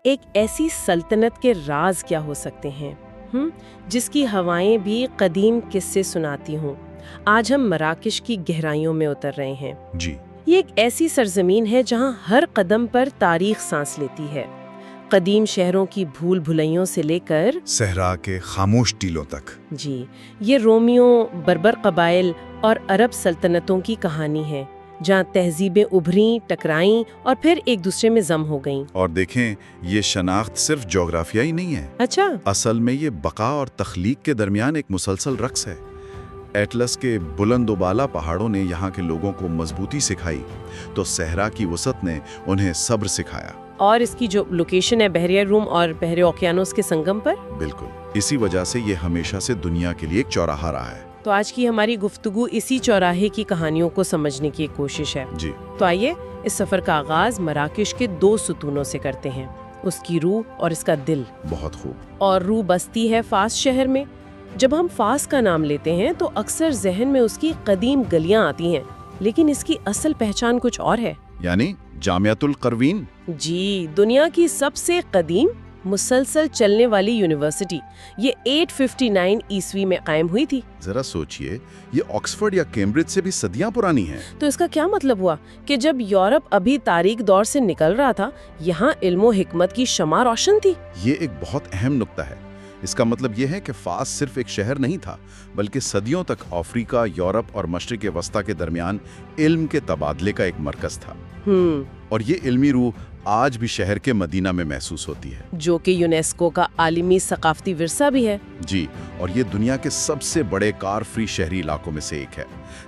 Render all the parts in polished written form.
ایک ایسی سلطنت کے راز کیا ہو سکتے ہیں جس کی ہوائیں بھی قدیم قصے سناتی ہوں۔ آج ہم مراکش کی گہرائیوں میں اتر رہے ہیں۔ جی، یہ ایک ایسی سرزمین ہے جہاں ہر قدم پر تاریخ سانس لیتی ہے، قدیم شہروں کی بھول بھلائیوں سے لے کر صحرا کے خاموش ٹیلوں تک۔ جی، یہ رومیوں، بربر قبائل اور عرب سلطنتوں کی کہانی ہے، جہاں تہذیبیں ابھریں، ٹکرائیں اور پھر ایک دوسرے میں ضم ہو گئیں۔ اور دیکھیں، یہ شناخت صرف جغرافیائی نہیں ہے، اچھا، اصل میں یہ بقا اور تخلیق کے درمیان ایک مسلسل رقص ہے۔ ایٹلس کے بلند و بالا پہاڑوں نے یہاں کے لوگوں کو مضبوطی سکھائی، تو صحرا کی وسعت نے انہیں صبر سکھایا۔ اور اس کی جو لوکیشن ہے بحیرہ روم اور بحر اوقیانوس کے سنگم پر، بالکل، اسی وجہ سے یہ ہمیشہ سے دنیا کے لیے ایک چوراہا رہا ہے۔ تو آج کی ہماری گفتگو اسی چوراہے کی کہانیوں کو سمجھنے کی ایک کوشش ہے۔ جی، تو آئیے اس سفر کا آغاز مراکش کے 2 ستونوں سے کرتے ہیں، اس کی روح اور اس کا دل۔ بہت خوب۔ اور روح بستی ہے فاس شہر میں۔ جب ہم فاس کا نام لیتے ہیں تو اکثر ذہن میں اس کی قدیم گلیاں آتی ہیں، لیکن اس کی اصل پہچان کچھ اور ہے۔ یعنی جامعۃ القروین؟ جی، دنیا کی سب سے قدیم مسلسل چلنے والی یونیورسٹی، یہ 859 عیسوی میں قائم ہوئی تھی۔ ذرا سوچئے، یہ آکسفورڈ یا کیمبرج سے بھی صدیاں پرانی ہے۔ تو اس کا کیا مطلب ہوا کہ جب یورپ ابھی تاریک دور سے نکل رہا تھا، یہاں علم و حکمت کی شمع روشن تھی۔ یہ ایک بہت اہم نقطہ ہے۔ اس کا مطلب یہ ہے کہ فاس صرف ایک شہر نہیں تھا، بلکہ صدیوں تک افریقہ، یورپ اور مشرق وسطیٰ کے درمیان علم کے تبادلے کا ایک مرکز تھا۔ اور یہ علمی روح آج بھی شہر کے مدینہ میں محسوس ہوتی ہے، جو کہ یونیسکو کا عالمی ثقافتی ورثہ بھی ہے۔ جی، اور یہ دنیا کے سب سے بڑے کار فری شہری علاقوں میں سے ایک ہے۔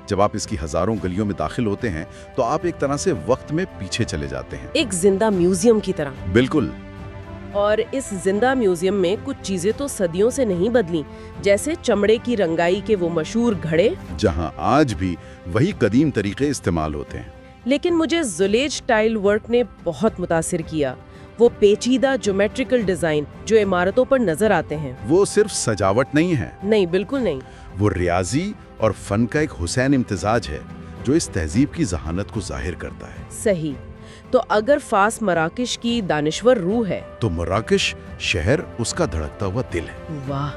جب آپ اس کی ہزاروں گلیوں میں داخل ہوتے ہیں تو آپ ایک طرح سے وقت میں پیچھے چلے جاتے ہیں، ایک زندہ میوزیم کی طرح۔ بالکل۔ اور اس زندہ میوزیم میں کچھ چیزیں تو صدیوں سے نہیں بدلیں، جیسے چمڑے کی رنگائی کے وہ مشہور گھڑے، جہاں آج بھی وہی قدیم طریقے استعمال ہوتے ہیں۔ لیکن مجھے زلیج ٹائل ورک نے بہت متاثر کیا، وہ پیچیدہ جیومیٹریکل ڈیزائن جو عمارتوں پر نظر آتے ہیں۔ وہ صرف سجاوٹ نہیں ہے، نہیں، بالکل نہیں۔ وہ ریاضی اور فن کا ایک حسین امتزاج ہے جو اس تہذیب کی ذہانت کو ظاہر کرتا ہے۔ صحیح۔ تو اگر فاس مراکش کی دانشور روح ہے تو مراکش شہر اس کا دھڑکتا ہوا دل ہے۔ واہ،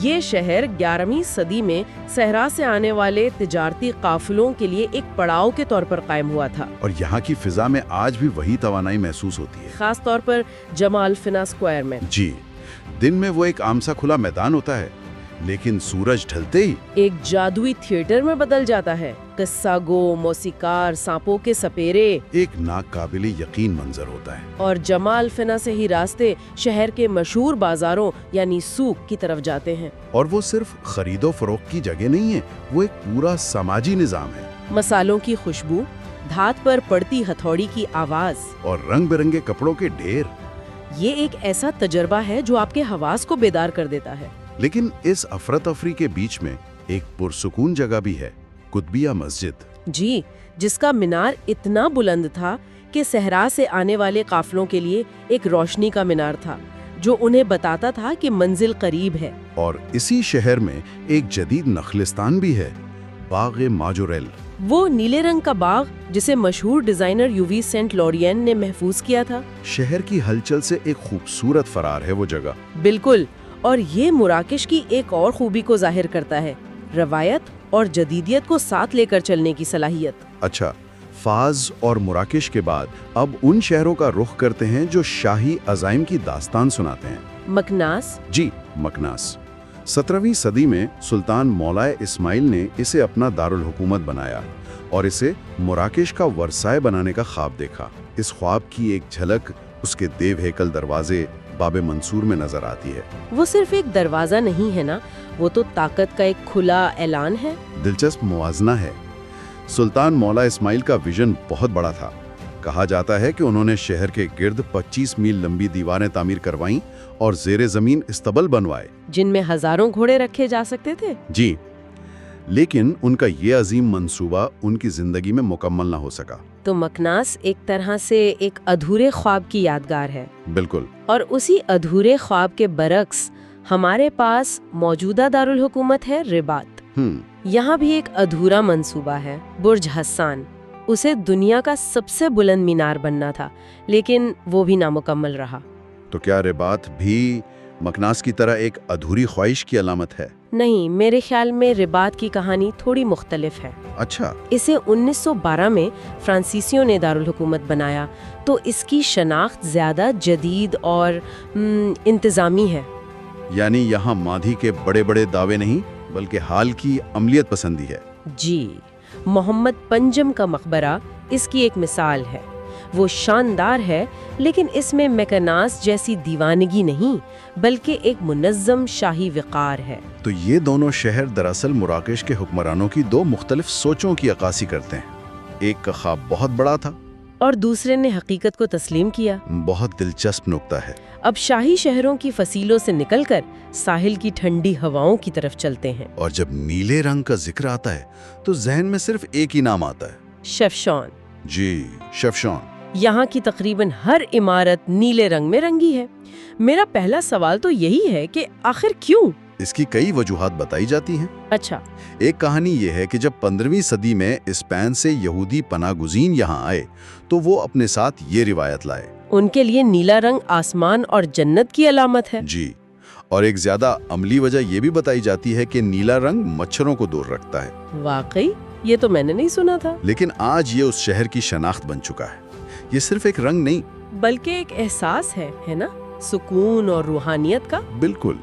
یہ شہر 11ویں صدی میں صحرا سے آنے والے تجارتی قافلوں کے لیے ایک پڑاؤ کے طور پر قائم ہوا تھا۔ اور یہاں کی فضا میں آج بھی وہی توانائی محسوس ہوتی ہے، خاص طور پر جمال فنا اسکوائر میں۔ جی، دن میں وہ ایک عام سا کھلا میدان ہوتا ہے، لیکن سورج ڈھلتے ہی ایک جادوئی تھیٹر میں بدل جاتا ہے۔ قصہ گو، موسیقار، سانپوں کے سپیرے، ایک ناقابل یقین منظر ہوتا ہے۔ اور جمال فنا سے ہی راستے شہر کے مشہور بازاروں یعنی سوق کی طرف جاتے ہیں۔ اور وہ صرف خرید و فروخت کی جگہ نہیں ہے، وہ ایک پورا سماجی نظام ہے۔ مسالوں کی خوشبو، دھات پر پڑتی ہتھوڑی کی آواز اور رنگ برنگے کپڑوں کے ڈھیر۔ یہ ایک ایسا تجربہ ہے جو آپ کے حواس کو بیدار کر دیتا ہے۔ لیکن اس افراتفری کے بیچ میں ایک پرسکون جگہ بھی ہے، قطبیہ مسجد۔ جی، جس کا مینار اتنا بلند تھا کہ صحرا سے آنے والے قافلوں کے لیے ایک روشنی کا مینار تھا جو انہیں بتاتا تھا کہ منزل قریب ہے۔ اور اسی شہر میں ایک جدید نخلستان بھی ہے، باغ ماجوریل۔ وہ نیلے رنگ کا باغ جسے مشہور ڈیزائنر یووی سینٹ لورین نے محفوظ کیا تھا۔ شہر کی ہلچل سے ایک خوبصورت فرار ہے وہ جگہ۔ بالکل، اور یہ مراکش کی ایک اور خوبی کو ظاہر کرتا ہے، روایت اور جدیدیت کو ساتھ لے کر چلنے کی صلاحیت۔ اچھا، فاز اور مراکش کے بعد اب ان شہروں کا رخ کرتے ہیں جو شاہی عزائم کی داستان سناتے ہیں۔ مکناس۔ جی، مکناس 17ویں صدی میں سلطان مولائے اسماعیل نے اسے اپنا دارالحکومت بنایا اور اسے مراکش کا ورسائے بنانے کا خواب دیکھا۔ اس خواب کی ایک جھلک اس کے دیو ہیکل دروازے باب منصور میں نظر آتی ہے۔ وہ صرف ایک دروازہ نہیں ہے نا، وہ تو طاقت کا ایک کھلا اعلان ہے۔ دلچسپ موازنہ ہے۔ سلطان مولا اسماعیل کا ویژن بہت بڑا تھا۔ کہا جاتا ہے کہ انہوں نے شہر کے گرد 25 میل لمبی دیواریں تعمیر کروائیں اور زیر زمین استبل بنوائے، جن میں ہزاروں گھوڑے رکھے جا سکتے تھے۔ جی، لیکن ان کا یہ عظیم منصوبہ ان کی زندگی میں مکمل نہ ہو سکا۔ تو مکناس ایک طرح سے ایک ادھورے خواب کی یادگار ہے۔ بالکل۔ اور اسی ادھورے خواب کے برعکس ہمارے پاس موجودہ دارالحکومت ہے رباط۔ یہاں بھی ایک ادھورا منصوبہ ہے، برج حسان۔ اسے دنیا کا سب سے بلند مینار بننا تھا، لیکن وہ بھی نامکمل رہا۔ तो क्या रिबात भी मकनास की तरह एक अधूरी ख्वाहिश की अलामत है? नहीं, मेरे ख्याल में रिबात की कहानी थोड़ी मुख्तलिफ है। अच्छा। इसे 1912 में फ्रांसीसियों ने दारुल हुकूमत बनाया, तो इसकी शनाख्त ज़्यादा जदीद और इंतज़ामी है। यानी यहाँ माधी के बड़े बड़े दावे नहीं, बल्कि हाल की अमलियत पसंदी है। जी, मोहम्मद पंजम का मकबरा इसकी एक मिसाल है। वो शानदार है, लेकिन इसमें मेकनास जैसी दीवानगी नहीं, बल्कि एक मुनज़्ज़म शाही विकार है। तो ये दोनों शहर दरअसल मराकश के हुक्मरानों की दो मुख्तलिफ सोचों की अक्कासी करते हैं। एक का ख्वाब बहुत बड़ा था और दूसरे ने हकीकत को तस्लीम किया। बहुत दिलचस्प नुक्ता है। अब शाही शहरों की फसीलों से निकलकर साहिल की ठंडी हवाओं की तरफ चलते हैं। और जब नीले रंग का जिक्र आता है तो जहन में सिर्फ एक ही नाम आता है, शेफशॉन। जी, शेफशॉन। यहाँ की तकरीबन हर इमारत नीले रंग में रंगी है। मेरा पहला सवाल तो यही है कि आखिर क्यों? इसकी कई वजूहात बताई जाती हैं। अच्छा। एक कहानी ये है कि जब 15वीं सदी में स्पेन से यहूदी पनागुज़ीन यहाँ आए तो वो अपने साथ ये रिवायत लाए। उनके लिए नीला रंग आसमान और जन्नत की अलामत है। जी, और एक ज्यादा अमली वजह ये भी बताई जाती है कि नीला रंग मच्छरों को दूर रखता है। वाकई, ये तो मैंने नहीं सुना था। लेकिन आज ये उस शहर की शनाख्त बन चुका है। ये सिर्फ एक रंग नहीं, बल्कि एक एहसास है ना, सुकून और रूहानियत का। बिल्कुल,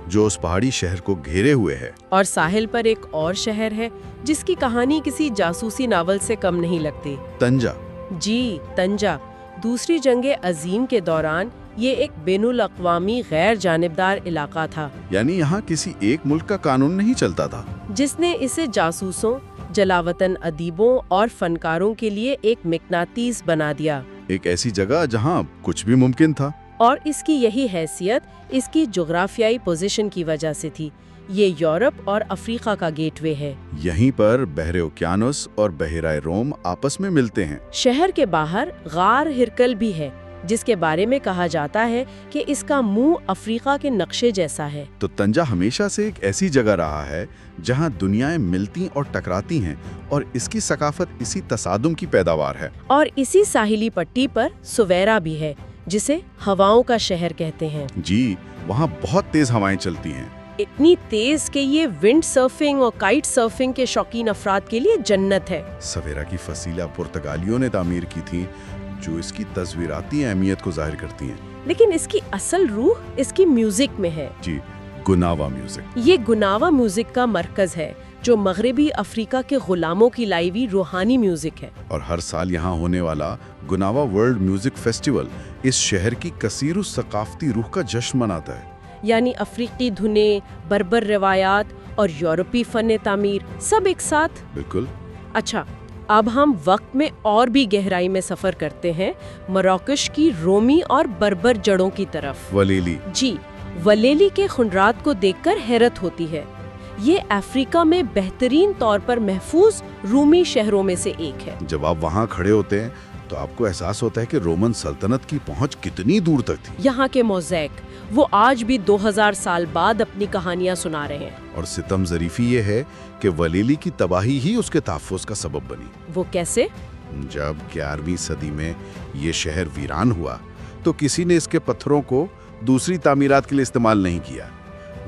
जो उस पहाड़ी शहर को घेरे हुए है। और साहिल पर एक और शहर है जिसकी कहानी किसी जासूसी नावल से कम नहीं लगती। तंजा। जी, तंजा। दूसरी जंग अजीम के दौरान ये एक बैनुल अक़वामी गैर जानिबदार इलाका था। यानी यहाँ किसी एक मुल्क का कानून नहीं चलता था, जिसने इसे जासूसों, जलावतन अदीबों और फनकारों के लिए एक मकनातीस बना दिया। एक ऐसी जगह जहाँ कुछ भी मुमकिन था। और इसकी यही हैसियत इसकी जोग्राफियाई पोजीशन की वजह से थी। ये यूरोप और अफ्रीका का गेटवे है। यहीं पर बहरे ओकियानस और बहराए रोम आपस में मिलते हैं। शहर के बाहर गार हिरकल भी है, जिसके बारे में कहा जाता है कि इसका मुंह अफ्रीका के नक्शे जैसा है। तो तंजा हमेशा से एक ऐसी जगह रहा है जहां दुनियाएं मिलती और टकराती हैं, और इसकी सकाफत इसी तसादुम की पैदावार है। और इसी साहिली पट्टी पर सुवेरा भी है, जिसे हवाओं का शहर कहते हैं। जी, वहाँ बहुत तेज हवाएं चलती हैं। इतनी तेज कि ये विंड सर्फिंग और काइट सर्फिंग के शौकीन अफराद के लिए जन्नत है। सवेरा की फसीला पुर्तगालियों ने तामीर की थी, जो इसकी तस्वीराती अहमियत को जाहिर करती हैं। लेकिन इसकी असल रूह इसकी म्यूजिक में है। जी, गुनावा म्यूजिक। ये गुनावा म्यूजिक का मरकज है, जो मगरबी अफ्रीका के गुलामों की लाई हुई रूहानी म्यूजिक है। और हर साल यहाँ होने वाला गुनावा वर्ल्ड म्यूजिक फेस्टिवल इस शहर की कसीर सकाफती रूह का जश्न मनाता है। यानी अफ्रीकी धुनें, बर्बर रिवायात और यूरोपी फन तामीर सब एक साथ। बिल्कुल। अच्छा, अब हम वक्त में और भी गहराई में सफर करते हैं, मराकश की रोमी और बर्बर जड़ों की तरफ। वलेली। जी, वलेली के खुनरात को देखकर हैरत होती है। ये अफ्रीका में बेहतरीन तौर पर महफूज रूमी शहरों में से एक है। जब आप वहाँ खड़े होते हैं तो आपको एहसास होता है कि रोमन सल्तनत की पहुँच कितनी दूर तक थी। यहाँ के मोज़ैक वो आज भी 2000 साल बाद अपनी कहानियाँ सुना रहे हैं। और सितम ज़रीफ़ी ये है कि वलेली की तबाही ही उसके तहफ़्फ़ुज़ का सबब बनी। वो कैसे? जब 11वीं सदी में ये शहर वीरान हुआ तो किसी ने इसके पत्थरों को दूसरी तामीरात के लिए इस्तेमाल नहीं किया।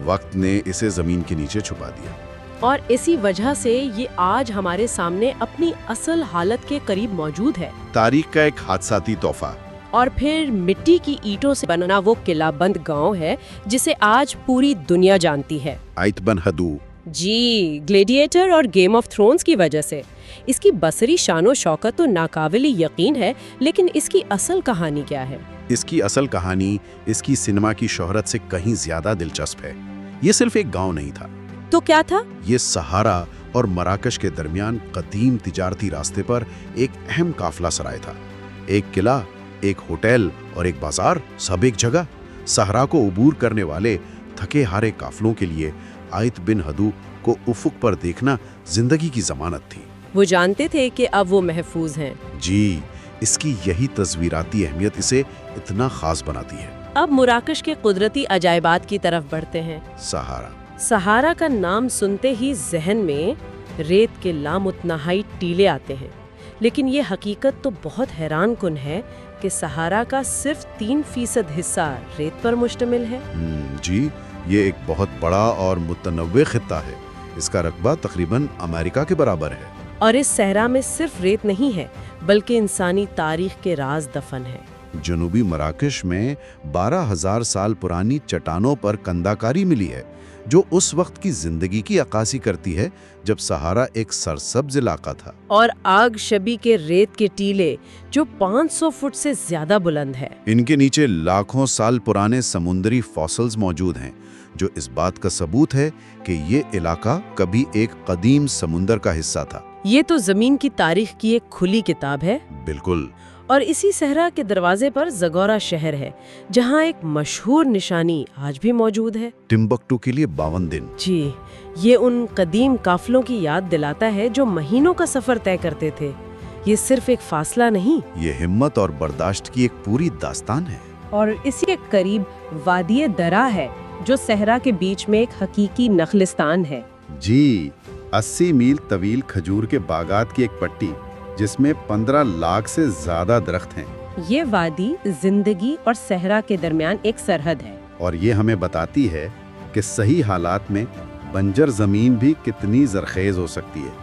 वक्त ने इसे ज़मीन के नीचे छुपा दिया। और इसी वजह से ये आज हमारे सामने अपनी असल हालत के करीब मौजूद है। तारीख का एक हादसाती तोहफा। और फिर मिट्टी की ईंटों से बना वो किलाबंद गांव है जिसे आज पूरी दुनिया जानती है। आइट बन हदू। जी, ग्लेडिएटर और गेम ऑफ थ्रोन्स की वजह से। इसकी बसरी शानो शौकत तो नाकाबिले यकीन है, लेकिन इसकी असल कहानी क्या है? इसकी असल कहानी इसकी सिनेमा की शोहरत से कहीं ज्यादा दिलचस्प है। ये सिर्फ एक गांव नहीं था। तो क्या था? ये सहारा और मराकश के दरमियान कदीम तिजारती रास्ते पर एक अहम काफिला सराय था। एक किला, एक होटल और एक बाजार, सब एक जगह। सहरा को उबूर करने वाले थके हारे काफिलों के लिए आयत बिन हदू को उफुक पर देखना जिंदगी की जमानत थी। वो जानते थे कि अब वो महफूज हैं। जी, इसकी यही तस्वीराती अहमियत इसे इतना खास बनाती है। अब मराकश के कुदरती अजायबात की तरफ बढ़ते हैं। सहारा। सहारा का नाम सुनते ही जहन में रेत के लामुतनाही टीले आते हैं, लेकिन ये हकीकत तो बहुत हैरान कुन है کہ सहारा का सिर्फ 3% हिस्सा रेत पर मुश्तमिल है। जी, ये एक बहुत बड़ा और मुतनव्वे खित्ता है। इसका रकबा तकरीबन अमेरिका के बराबर है। और इस सहरा में सिर्फ रेत नहीं है, बल्कि इंसानी तारीख के राज दफन है। जनूबी मराकश में 12,000 साल पुरानी चट्टानों पर कंदाकारी मिली है, जो उस वक्त की जिंदगी की अक्कासी करती है जब सहारा एक सरसब्ज इलाका था। और आग शबी के रेत के टीले जो 500 फुट से ज्यादा बुलंद है। इनके नीचे लाखों साल पुराने समुद्री फॉसिल्स मौजूद हैं, जो इस बात का सबूत है कि ये इलाका कभी एक कदीम समुंदर का हिस्सा था। ये तो जमीन की तारीख की एक खुली किताब है। बिल्कुल। और इसी सहरा के दरवाजे पर ज़गोरा शहर है, जहाँ एक मशहूर निशानी आज भी मौजूद है। टिम्बकटू के लिए 52 दिन। जी, ये उन कदीम काफिलों की याद दिलाता है जो महीनों का सफर तय करते थे। ये सिर्फ एक फासला नहीं, ये हिम्मत और बर्दाश्त की एक पूरी दास्तान है। और इसी के करीब वादी दरा है, जो सहरा के बीच में एक हकीकी नखलिस्तान है। जी, 80 मील तवील खजूर के बागात की एक पट्टी, जिसमें 15 लाख से ज्यादा दरख्त हैं। ये वादी जिंदगी और सहरा के दरमियान एक सरहद है। और ये हमें बताती है कि सही हालात में बंजर जमीन भी कितनी जरखेज हो सकती है।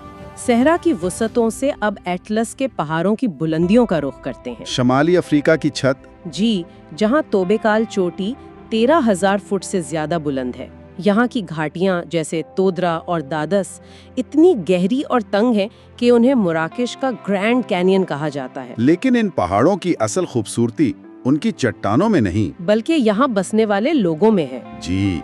सहरा की वसतों से अब एटलस के पहाड़ों की बुलंदियों का रुख करते हैं। शमाली अफ्रीका की छत। जी, जहाँ तोबेकाल चोटी 13,000 फुट से ज्यादा बुलंद है। यहाँ की घाटियाँ जैसे तोदरा और दादस इतनी गहरी और तंग हैं कि उन्हें मराकश का ग्रैंड कैनियन कहा जाता है। लेकिन इन पहाड़ों की असल खूबसूरती उनकी चट्टानों में नहीं, बल्कि यहाँ बसने वाले लोगों में है। जी,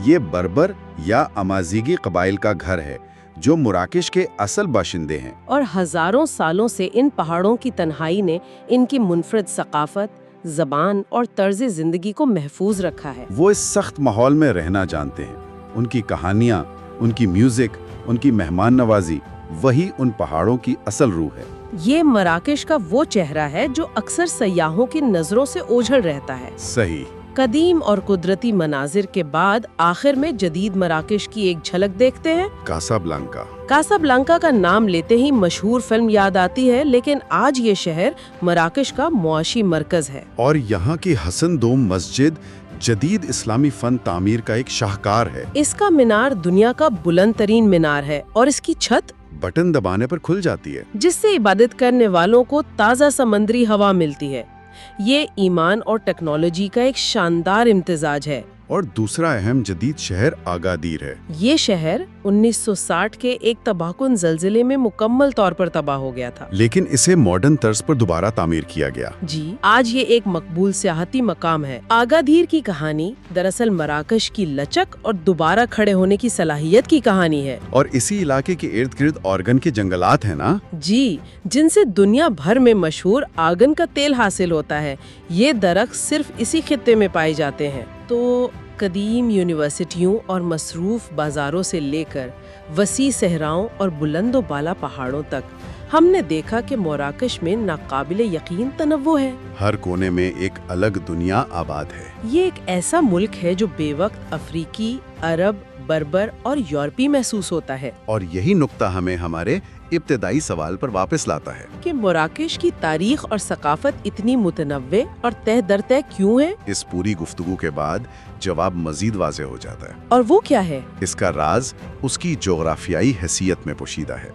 ये बर्बर या अमाजीगी कबाइल का घर है, जो मराकश के असल बाशिंदे हैं। और हजारों सालों से इन पहाड़ों की तन्हाई ने इनकी मुनफरद सकाफत, ज़बान और तर्ज जिंदगी को महफूज रखा है। वो इस सख्त माहौल में रहना जानते हैं। उनकी कहानियाँ, उनकी म्यूजिक, उनकी मेहमान नवाजी, वही उन पहाड़ों की असल रूह है। ये मराकश का वो चेहरा है जो अक्सर सयाहों की नजरों से ओझल रहता है। सही। कदीम और कुदरती मनाजिर के बाद आखिर में जदीद मराकश की एक झलक देखते हैं। कासाब्लांका। कासाब्लांका का नाम लेते ही मशहूर फिल्म याद आती है, लेकिन आज ये शहर मराकश का मुआशी मरकज है। और यहाँ की हसन दोम मस्जिद जदीद इस्लामी फन तामीर का एक शाहकार है। इसका मीनार दुनिया का बुलंद तरीन मीनार है और इसकी छत बटन दबाने पर खुल जाती है, जिससे इबादत करने वालों को ताज़ा समंदरी हवा मिलती है। ये ईमान और टेक्नोलॉजी का एक शानदार इम्तिजाज है। और दूसरा अहम जदीद शहर आगादीर है। ये शहर 1960 के एक तबाहकुन ज़लज़ले में मुकम्मल तौर पर तबाह हो गया था, लेकिन इसे मॉडर्न तर्ज पर दोबारा तामीर किया गया। जी, आज ये एक मकबूल सियाहती मकाम है। आगादीर की कहानी दरअसल मराकश की लचक और दोबारा खड़े होने की सलाहियत की कहानी है। और इसी इलाके के इर्द गिर्द ऑर्गन के जंगलात हैं ना? जी, जिनसे दुनिया भर में मशहूर आर्गन का तेल हासिल होता है। ये दरख्त सिर्फ इसी खित्ते में पाए जाते हैं। तो कदीम यूनिवर्सिटियों और मसरूफ बाजारों से लेकर वसी सहराओं और बुलंदो बाला पहाड़ों तक हमने देखा कि मराकश में नाकाबिले यकीन तनव्वो है। हर कोने में एक अलग दुनिया आबाद है। ये एक ऐसा मुल्क है जो बेवक्त अफ्रीकी, अरब, बर्बर और यूरोपी महसूस होता है। और यही नुक्ता हमें हमारे इब्तिदाई सवाल पर वापस लाता है कि मराकश की तारीख और सकाफत इतनी मुतनव्वे और तह दर तह क्यों है। इस पूरी गुफ्तगू के बाद जवाब मजीद वाज़ेह हो जाता है। और वो क्या है? इसका राज उसकी जोग्राफियाई हैसियत में पोशीदा है।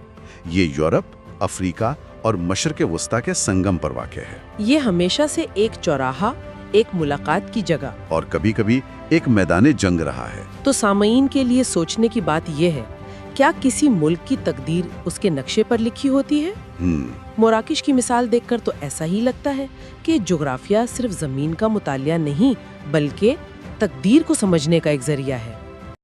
ये यूरोप, अफ्रीका और मशरक़ वस्ता के संगम पर वाक़ है। ये हमेशा से एक चौराहा, एक मुलाकात की जगह और कभी-कभी एक मैदान जंग रहा है। तो सामईन के लिए सोचने की बात यह है, क्या किसी मुल्क की तकदीर उसके नक्शे पर लिखी होती है? मराकश की मिसाल देखकर तो ऐसा ही लगता है कि जोग्राफिया सिर्फ जमीन का मुतालिया नहीं, बल्कि तकदीर को समझने का एक जरिया है।